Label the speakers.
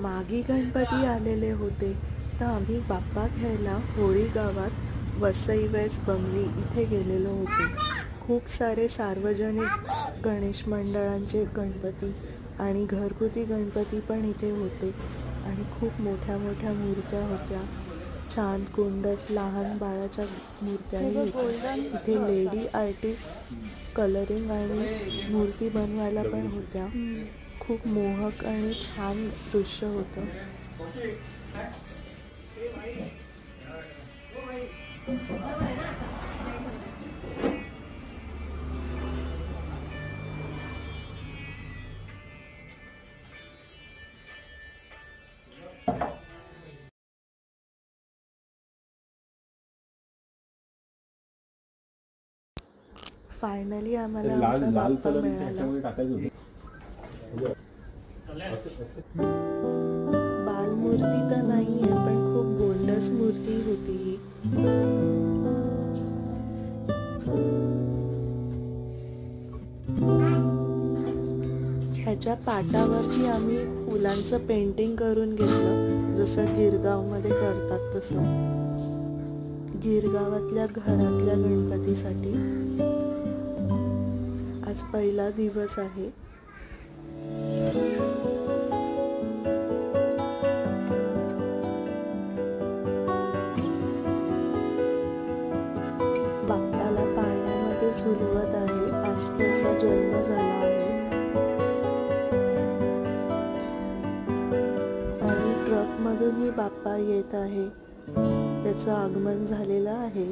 Speaker 1: मागी गणपती आलेले होते तर आम्ही बाप्पा घ्यायला होळी गावात वसई वेस बंगली इथे गेलेलो होतो। खूप सारे सार्वजनिक गणेश मंडळांचे गणपती आणि घरगुती गणपती पण इथे होते आणि खूप मोठ्या मोठ्या मूर्त्या होत्या। छान कुंडस लहान बाळाच्या मूर्त्याही होत्या। इथे लेडी आर्टिस्ट कलरिंग आणि मूर्ती बनवायला पण होत्या। खूप मोहक आणि छान दृश्य होतं। फायनली आम्हाला आमचा बाप्पा मिळाला। बालमूर्ती तर नाहीये पण खूप गोंडस मूर्ती होती ही। ह्याच्या पाटावरती आम्ही फुलांचं पेंटिंग करून घेतलं, जसं गिरगावमध्ये करतात तसं। गिरगावातल्या घरातल्या गणपतीसाठी आज पहिला दिवस आहे। बाप्पाला पाळण्यामध्ये झुलवत आहे, आज त्याचा जन्म झाला आहे। आणि ट्रकमधूनही बाप्पा येत आहे, त्याचं आगमन झालेलं आहे।